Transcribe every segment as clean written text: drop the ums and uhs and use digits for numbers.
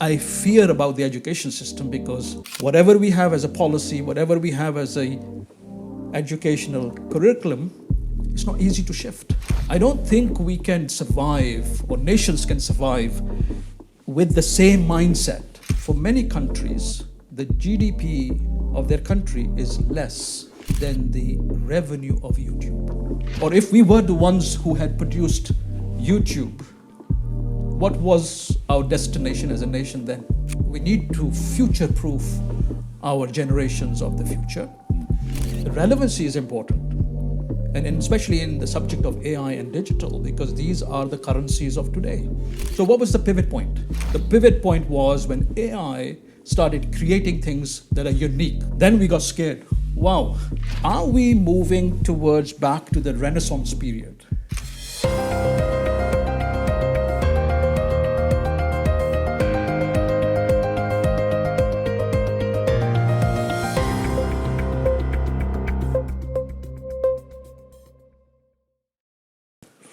I fear about the education system because whatever we have as a policy, whatever we have as a educational curriculum, it's not easy to shift. I don't think we can survive or nations can survive with the same mindset. For many countries, the GDP of their country is less than the revenue of YouTube. Or if we were the ones who had produced YouTube, what was our destination as a nation then? We need to future-proof our generations of the future. The relevancy is important, and especially in the subject of AI and digital, because these are the currencies of today. So what was the pivot point? The pivot point was when AI started creating things that are unique. Then we got scared. Wow, are we moving towards back to the Renaissance period?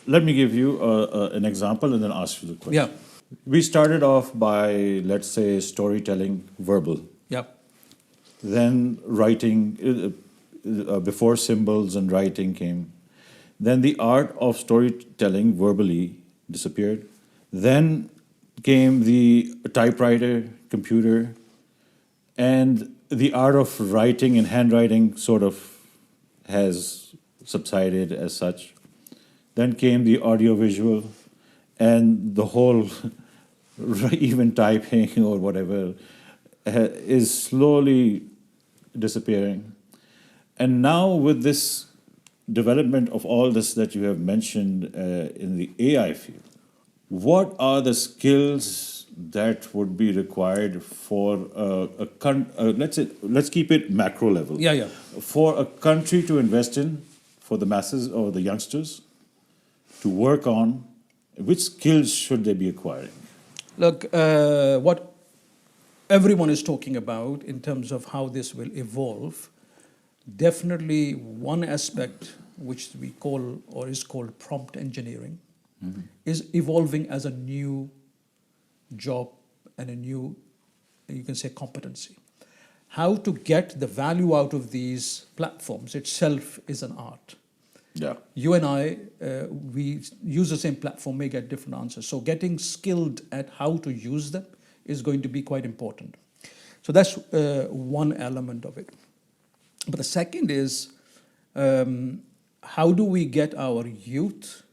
Let me give you an example and then ask you the question. Yeah. We started off by, let's say, storytelling verbal. Yeah. Then writing, before symbols and writing came. Then the art of storytelling verbally disappeared. Then came the typewriter, computer, and the art of writing and handwriting sort of has subsided as such. Then came the audiovisual, and the whole, even typing or whatever, is slowly disappearing. And now with this development of all this that you have mentioned in the AI field, what are the skills that would be required for let's keep it macro level. Yeah. For a country to invest in, for the masses or the youngsters to work on, which skills should they be acquiring? Look, what everyone is talking about in terms of how this will evolve, definitely one aspect which we call or is called prompt engineering is evolving as a new job and a new, you can say, competency. How to get the value out of these platforms itself is an art. Yeah. You and I, we use the same platform, may get different answers. So getting skilled at how to use them is going to be quite important. So that's one element of it. But the second is, how do we get our youth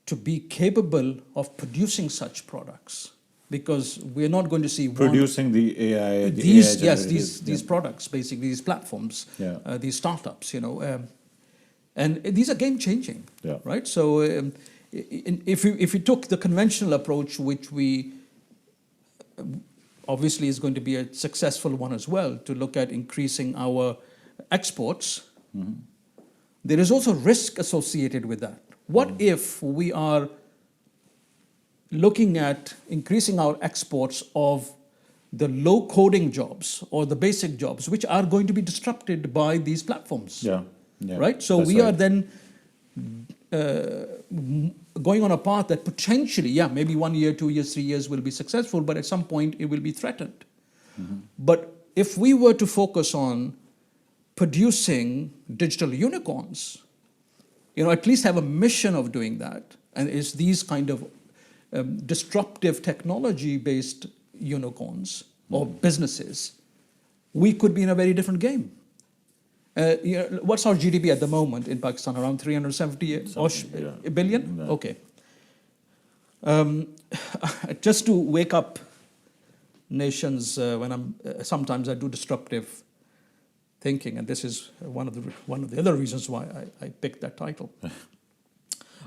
to be capable of producing such products? Because we're not going to see producing the AI. These products, basically these platforms, these startups, and these are game changing, right? So if we took the conventional approach, which we obviously is going to be a successful one as well, to look at increasing our exports, there is also risk associated with that. What if we are looking at increasing our exports of the low coding jobs or the basic jobs, which are going to be disrupted by these platforms? Right? So we are then going on a path that potentially, maybe 1 year, 2 years, 3 years will be successful, but at some point it will be threatened. But if we were to focus on producing digital unicorns, at least have a mission of doing that, and it's these kind of disruptive technology-based unicorns or businesses, we could be in a very different game. What's our GDP at the moment in Pakistan? Around 370 billion? Yeah. Okay. Just to wake up nations, sometimes I do disruptive thinking, and this is one of the other reasons why I picked that title.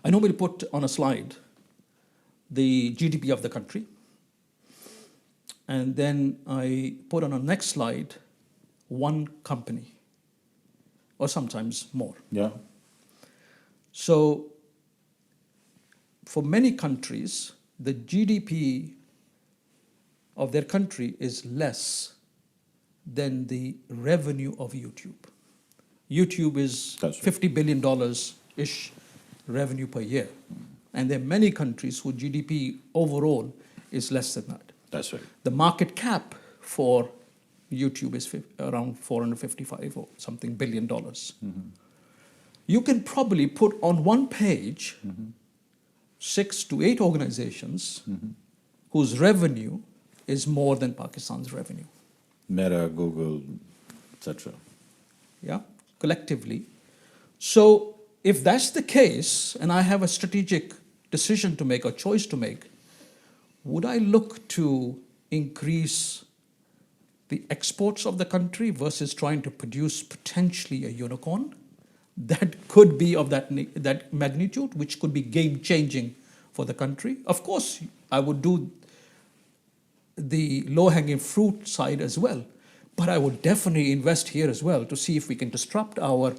I normally put on a slide the GDP of the country, and then I put on a next slide one company, or sometimes more. Yeah. So for many countries, the GDP of their country is less than the revenue of YouTube. YouTube is $50 billion-ish revenue per year. And there are many countries whose GDP overall is less than that. That's right. The market cap for YouTube is around 455 or something $billion. You can probably put on one page 6 to 8 organizations whose revenue is more than Pakistan's revenue. Meta, Google, etc. Yeah, collectively. So if that's the case, and I have a strategic decision to make or choice to make, would I look to increase the exports of the country versus trying to produce potentially a unicorn that could be of that magnitude, which could be game-changing for the country? Of course, I would do the low-hanging fruit side as well, but I would definitely invest here as well to see if we can disrupt our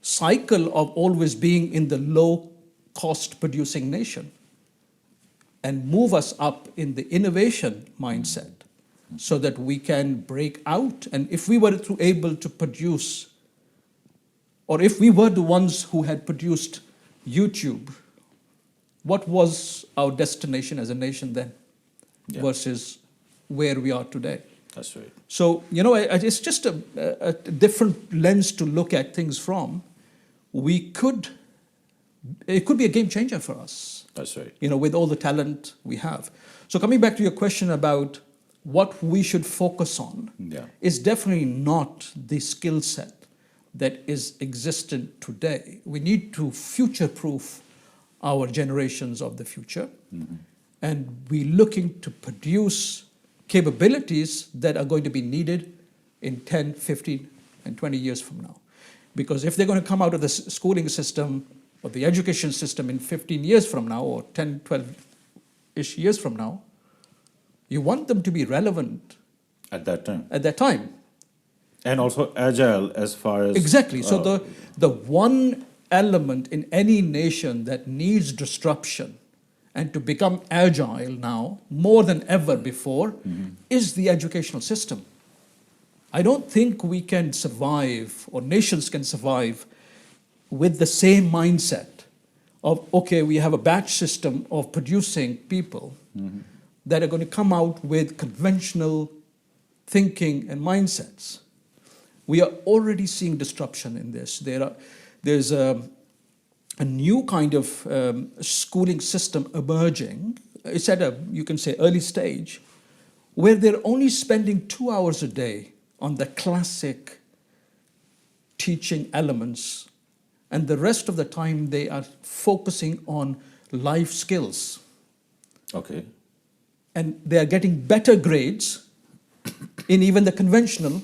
cycle of always being in the low-cost producing nation and move us up in the innovation mindset so that we can break out. And if we were able to produce, or if we were the ones who had produced YouTube, what was our destination as a nation then versus where we are today? That's right. So, it's just a different lens to look at things from. It could be a game changer for us. That's right. With all the talent we have. So coming back to your question about what we should focus on, is definitely not the skill set that is existent today. We need to future-proof our generations of the future, and we're looking to produce capabilities that are going to be needed in 10, 15, and 20 years from now. Because if they're going to come out of the schooling system or the education system in 15 years from now, or 10, 12-ish years from now, you want them to be relevant at that time. At that time. And also agile as far as... Exactly. So the one element in any nation that needs disruption and to become agile now, more than ever before, is the educational system. I don't think we can survive, or nations can survive, with the same mindset of, okay, we have a batch system of producing people that are going to come out with conventional thinking and mindsets. We are already seeing disruption in this. There's a new kind of schooling system emerging. It's at you can say, early stage, where they're only spending 2 hours a day on the classic teaching elements, and the rest of the time they are focusing on life skills. Okay. And they are getting better grades in even the conventional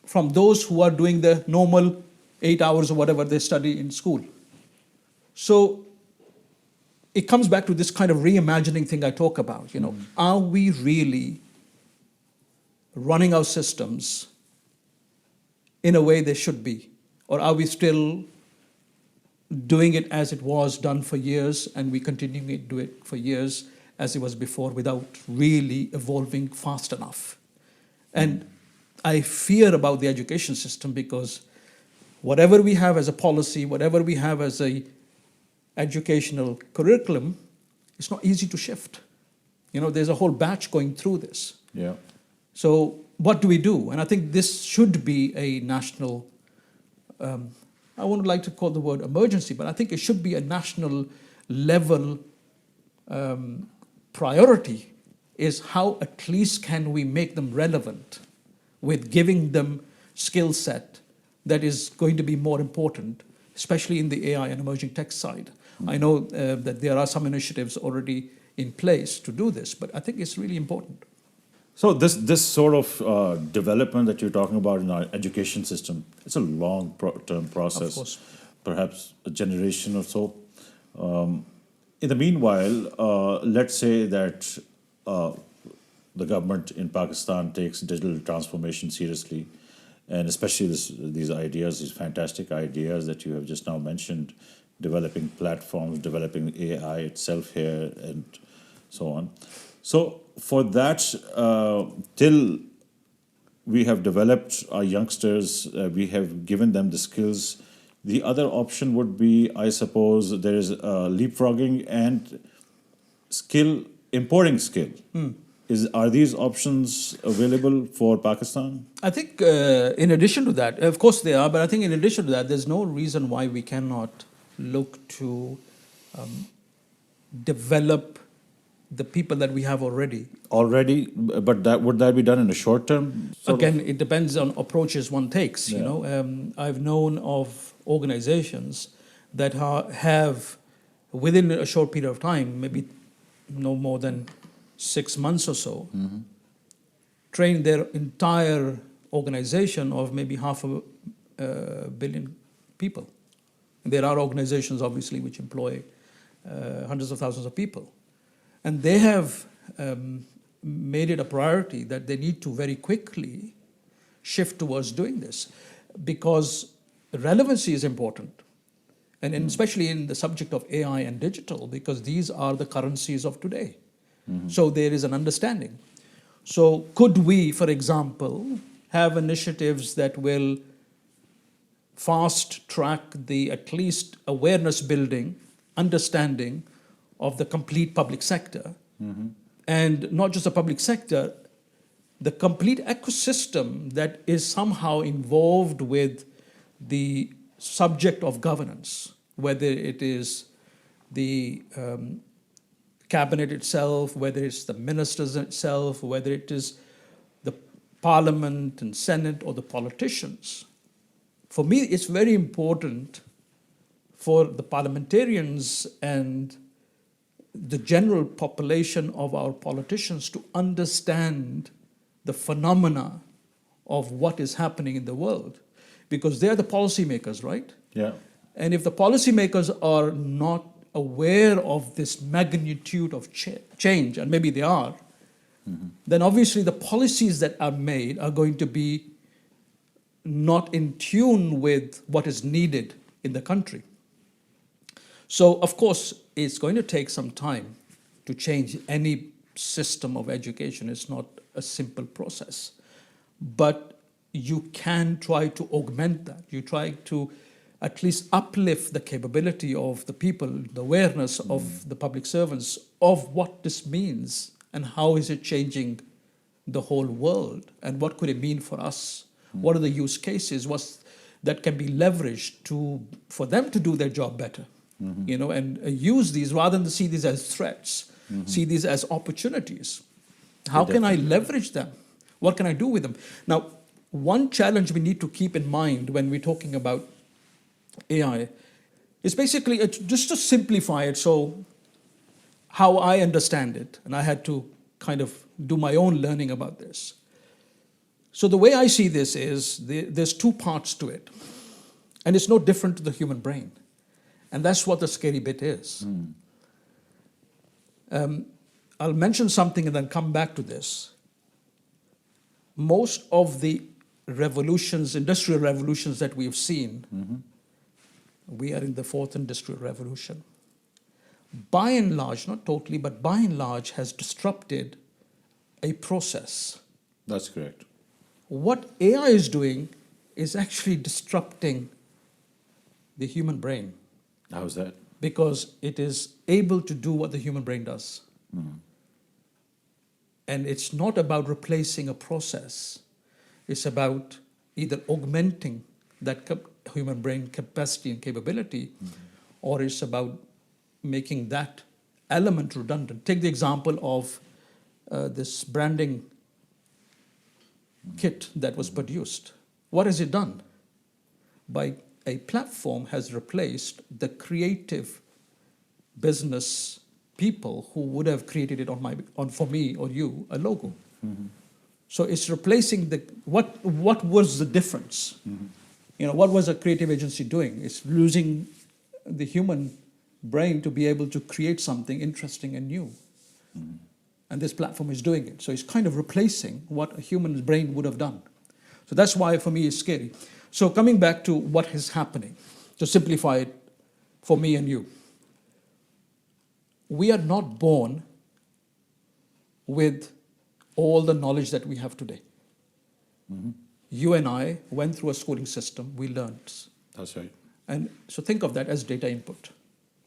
from those who are doing the normal 8 hours or whatever they study in school. So it comes back to this kind of reimagining thing I talk about. Are we really running our systems in a way they should be? Or are we still doing it as it was done for years, and we continuing to do it for years as it was before without really evolving fast enough? And I fear about the education system, because whatever we have as a policy, whatever we have as a educational curriculum, it's not easy to shift. There's a whole batch going through this. Yeah. So what do we do? And I think this should be a national, I wouldn't like to call the word emergency, but I think it should be a national level priority, is how at least can we make them relevant with giving them skill set that is going to be more important, especially in the AI and emerging tech side. I know that there are some initiatives already in place to do this, but I think it's really important. So this sort of development that you're talking about in our education system, it's a long-term process, Of course. Perhaps a generation or so. In the meanwhile, let's say that the government in Pakistan takes digital transformation seriously, and especially these ideas, these fantastic ideas that you have just now mentioned, developing platforms, developing AI itself here, and so on. So for that, till we have developed our youngsters, we have given them the skills, the other option would be, I suppose, there is leapfrogging and skill importing skill. Are these options available for Pakistan? I think in addition to that, of course they are, but I think in addition to that, there's no reason why we cannot look to develop the people that we have already. But would that be done in a short term? Again, it depends on approaches one takes. Yeah. You know, I've known of organizations that have, within a short period of time, maybe no more than 6 months or so, trained their entire organization of maybe 500 million people. There are organizations, obviously, which employ hundreds of thousands of people. And they have made it a priority that they need to very quickly shift towards doing this, because relevancy is important. And especially in the subject of AI and digital, because these are the currencies of today. So there is an understanding. So could we, for example, have initiatives that will fast track the at least awareness building, understanding of the complete public sector, and not just the public sector, the complete ecosystem that is somehow involved with the subject of governance, whether it is the cabinet itself, whether it's the ministers itself, whether it is the parliament and senate or the politicians. For me, it's very important for the parliamentarians and the general population of our politicians to understand the phenomena of what is happening in the world, because they're the policymakers, right? Yeah. And if the policymakers are not aware of this magnitude of change, and maybe they are, then obviously the policies that are made are going to be not in tune with what is needed in the country. So, of course, it's going to take some time to change any system of education. It's not a simple process. But you can try to augment that. You try to at least uplift the capability of the people, the awareness of the public servants of what this means and how is it changing the whole world and what could it mean for us? What are the use cases that can be leveraged for them to do their job better? You know, and use these rather than see these as threats, see these as opportunities. How can I leverage them? What can I do with them? Now, one challenge we need to keep in mind when we're talking about AI is basically, just to simplify it, so how I understand it, and I had to kind of do my own learning about this. So the way I see this is there's two parts to it, and it's no different to the human brain. And that's what the scary bit is. I'll mention something and then come back to this. Most of the revolutions, industrial revolutions that we've seen, we are in the fourth industrial revolution. By and large, not totally, but by and large has disrupted a process. That's correct. What AI is doing is actually disrupting the human brain. How's that? Because it is able to do what the human brain does. And it's not about replacing a process. It's about either augmenting that human brain capacity and capability, or it's about making that element redundant. Take the example of this branding kit that was produced. What has it done? By a platform has replaced the creative business people who would have created it on for me or you a logo. So it's replacing what was the difference? You know, what was a creative agency doing? It's losing the human brain to be able to create something interesting and new. And this platform is doing it. So it's kind of replacing what a human brain would have done. So that's why for me it's scary. So coming back to what is happening, to simplify it for me and you. We are not born with all the knowledge that we have today. You and I went through a schooling system, we learned. That's right. And so think of that as data input.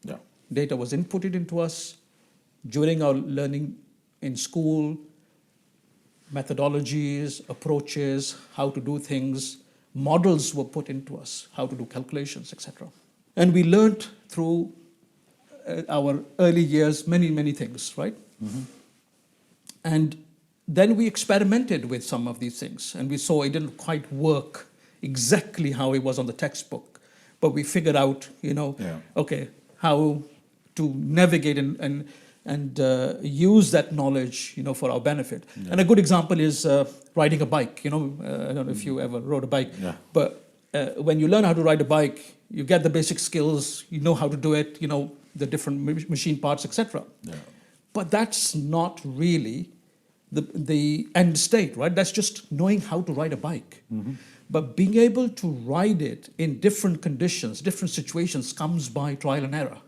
Yeah. Data was inputted into us, during our learning in school, methodologies, approaches, how to do things, models were put into us, how to do calculations, etc. And we learned through our early years many things, right? And then we experimented with some of these things, and we saw it didn't quite work exactly how it was on the textbook, but we figured out, okay, how to navigate and use that knowledge, for our benefit. Yeah. And a good example is riding a bike. I don't know if you ever rode a bike, but when you learn how to ride a bike, you get the basic skills, you know how to do it, the different machine parts, etc. Yeah. But that's not really the end state, right? That's just knowing how to ride a bike. But being able to ride it in different conditions, different situations, comes by trial and error.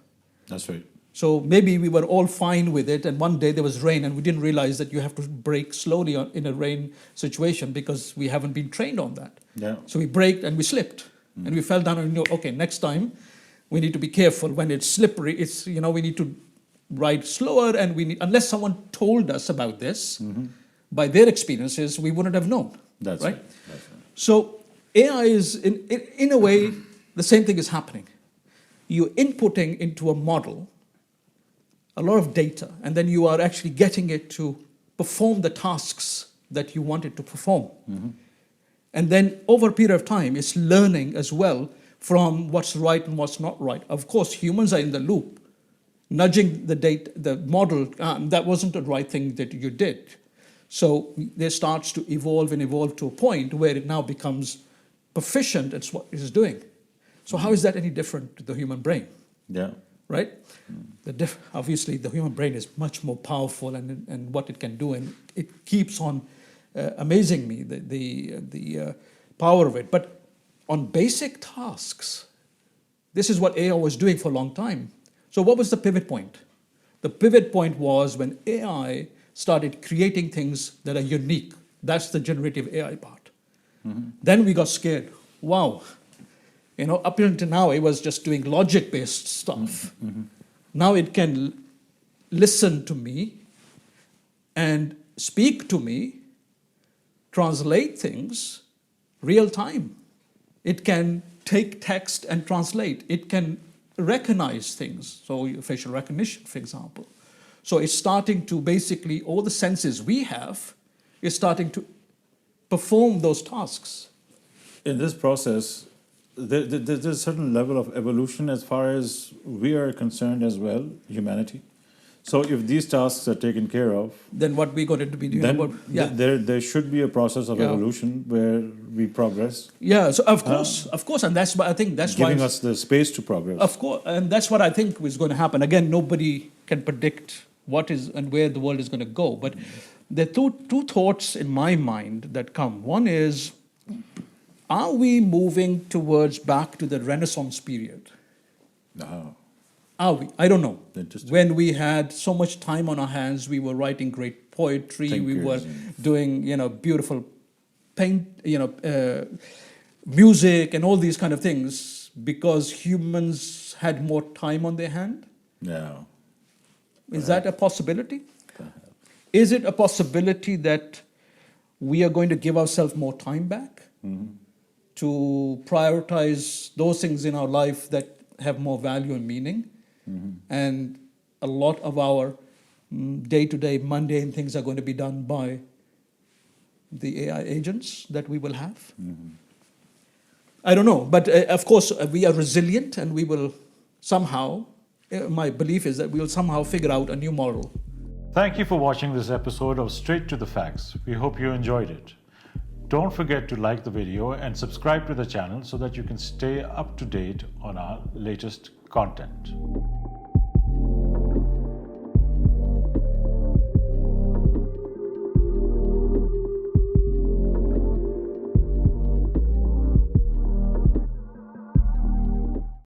That's right. So maybe we were all fine with it, and one day there was rain, and we didn't realize that you have to brake slowly in a rain situation because we haven't been trained on that. Yeah. So we braked and we slipped, and we fell down, and we knew, okay, next time we need to be careful. When it's slippery, we need to ride slower, and unless someone told us about this, by their experiences, we wouldn't have known. That's right. That's right. So AI is, in a way, the same thing is happening. You're inputting into a model a lot of data, and then you are actually getting it to perform the tasks that you want it to perform. And then over a period of time, it's learning as well from what's right and what's not right. Of course, humans are in the loop, nudging the model, that wasn't the right thing that you did. So it starts to evolve to a point where it now becomes proficient at what it is doing. So how is that any different to the human brain? Yeah. Right? Obviously, the human brain is much more powerful and what it can do, and it keeps on amazing me, the power of it. But on basic tasks, this is what AI was doing for a long time. So what was the pivot point? The pivot point was when AI started creating things that are unique. That's the generative AI part. Then we got scared. Wow. Up until now, it was just doing logic-based stuff. Now it can listen to me and speak to me, translate things real time. It can take text and translate. It can recognize things, so facial recognition, for example. So it's starting to basically, all the senses we have, is starting to perform those tasks. In this process, there's a certain level of evolution as far as we are concerned as well, humanity. So if these tasks are taken care of, then what we're going to be doing? Then there should be a process of evolution where we progress. Yeah, so of course, and that's why I think that's giving us the space to progress. Of course, and that's what I think is going to happen. Again, nobody can predict what is and where the world is going to go. But there are two thoughts in my mind that come. One is, are we moving towards back to the Renaissance period? No. Are we? I don't know. Interesting. When we had so much time on our hands, we were writing great poetry, we were doing, beautiful music and all these kind of things because humans had more time on their hand? No. Is that a possibility? Is it a possibility that we are going to give ourselves more time back to prioritize those things in our life that have more value and meaning? And a lot of our day-to-day mundane things are going to be done by the AI agents that we will have? I don't know, but of course we are resilient and we will somehow, my belief is that we will somehow figure out a new model. Thank you for watching this episode of Straight to the Facts. We hope you enjoyed it. Don't forget to like the video and subscribe to the channel so that you can stay up to date on our latest content.